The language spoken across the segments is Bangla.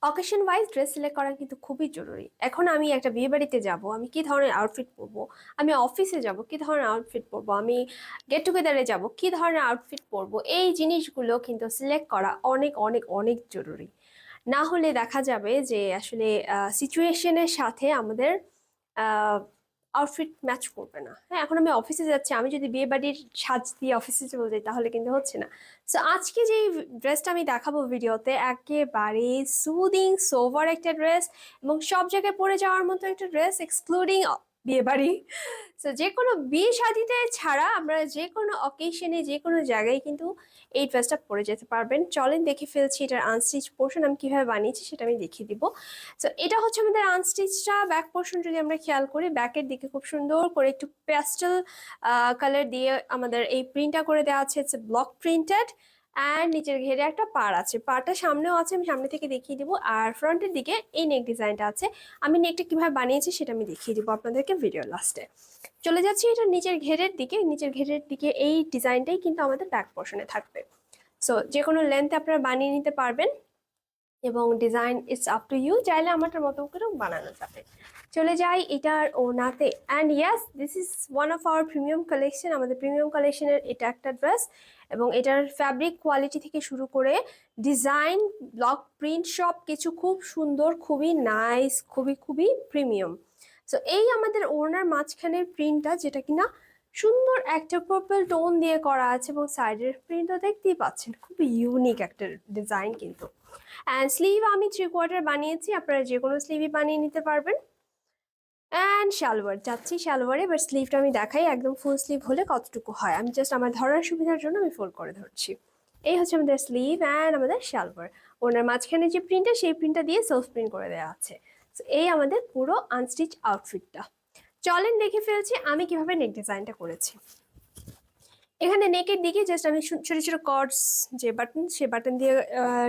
অকেশন ওয়াইজ ড্রেস সিলেক্ট করা কিন্তু খুবই জরুরি। এখন আমি একটা বিয়ে বাড়িতে যাব, আমি কি ধরনের আউটফিট পরবো, আমি অফিসে যাব কি ধরনের আউটফিট পরবো, আমি গেট টুগেদারে যাব কি ধরনের আউটফিট পরবো, এই জিনিসগুলো কিন্তু সিলেক্ট করা অনেক অনেক অনেক জরুরি। না হলে দেখা যাবে যে আসলে সিচুয়েশনের সাথে আমাদের আউটফিট ম্যাচ করবে না। হ্যাঁ, এখন আমি অফিসে যাচ্ছি, আমি যদি বিয়ে বাড়ির সাজ দিয়ে অফিসে চলে যাই তাহলে কিন্তু হচ্ছে না। সো আজকে যে ড্রেসটা আমি দেখাবো ভিডিওতে, একেবারে সুদিং সোভার একটা ড্রেস এবং সব জায়গায় পরে যাওয়ার মতো একটা ড্রেস, এক্সক্লুডিং বিয়ে বাড়ি। সো যে কোনো বিয়ে শাদিতে ছাড়া আমরা যে কোনো অকেশনে যে কোনো জায়গায় কিন্তু এই ড্রেসটা পরে যেতে পারবেন। চলেন দেখে ফেলছি এটার আনস্টিচ পোর্শন আমি কিভাবে বানিয়েছি সেটা আমি দেখিয়ে দিব। সো এটা হচ্ছে আমাদের আনস্টিচটা ব্যাক পোর্শন। যদি আমরা খেয়াল করি, ব্যাকের দিকে খুব সুন্দর করে একটু প্যাস্টেল কালার দিয়ে আমাদের এই প্রিন্টটা করে দেওয়া আছে, ইটস ব্লক প্রিন্টেড। অ্যান্ড নিচের ঘেরে একটা পাড় আছে, পাড়টা সামনেও আছে, আমি সামনে থেকে দেখিয়ে দিব। আর ফ্রন্টের দিকে এই নেক ডিজাইনটা আছে। আমি নেকটা কিভাবে বানিয়েছি সেটা আমি দেখিয়ে দিব আপনাদেরকে ভিডিও লাস্টে। চলে যাচ্ছি এটা নিচের ঘেরের দিকে। নিচের ঘেরের দিকে এই ডিজাইনটাই কিন্তু আমাদের ব্যাক পোর্শনে থাকবে। সো যে কোনো লেন্থে আপনারা বানিয়ে নিতে পারবেন এবং design it's up to you, চাইলে আমারটার মতো করেও বানানো যাবে। চলে যাই এটার ওনাতে। And yes, this is one of our premium collection. আমাদের প্রিমিয়াম কালেকশনের এটা একটা ড্রেস এবং এটার ফ্যাব্রিক কোয়ালিটি থেকে শুরু করে ডিজাইন, ব্লক প্রিন্ট সব কিছু খুব সুন্দর, খুবই নাইস, খুবই খুবই প্রিমিয়াম। সো এই আমাদের ওড়নার মাঝখানের প্রিন্টটা, যেটা কিনা সুন্দর একটা পার্পল টোন দিয়ে করা আছে এবং সাইডের প্রিন্টও দেখতেই পাচ্ছেন, খুবই ইউনিক একটা ডিজাইন কিন্তু। অ্যান্ড স্লিভ আমি 3/4 বানিয়েছি, আপনারা যে কোনো স্লিভই বানিয়ে নিতে পারবেন। অ্যান্ড সালোয়ার যাচ্ছি সালোয়ারে, এবার স্লিভটা আমি দেখাই একদম ফুল স্লিভ হলে কতটুকু হয়। আমি জাস্ট আমার ধরার সুবিধার জন্য আমি ফোল্ড করে ধরছি। এই হচ্ছে আমাদের স্লিভ অ্যান্ড আমাদের সালোয়ার। ওনার মাঝখানে যে প্রিন্টটা, সেই প্রিন্টটা দিয়ে সেলফ প্রিন্ট করে দেওয়া আছে। তো এই আমাদের পুরো আনস্টিচ আউটফিটটা। চলেন দেখে ফেলছি আমি কিভাবে নেক ডিজাইনটা করেছি। এখানে নেকের দিকে জাস্ট আমি ছোট ছোট কর্ডস, যে বাটন, সে বাটন দিয়ে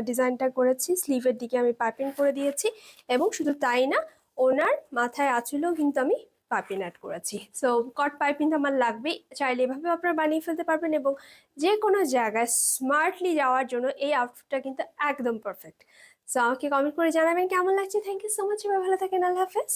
ডিজাইনটা করেছি। স্লিভের দিকে আমি পাইপিং করে দিয়েছি এবং শুধু তাই না, ওনার মাথায় আঁচলেও কিন্তু আমি পাইপিং অ্যাড করেছি। সো কট পাইপিং তো আমার লাগবেই, চাইলে এভাবে আপনারা বানিয়ে ফেলতে পারবেন এবং যে কোনো জায়গায় স্মার্টলি যাওয়ার জন্য এই আউটফিটটা কিন্তু একদম পারফেক্ট। সো আমাকে কমেন্ট করে জানাবেন কেমন লাগছে। থ্যাংক ইউ সো মাচ, ভালো থাকেন, আল্লাহ হাফেজ।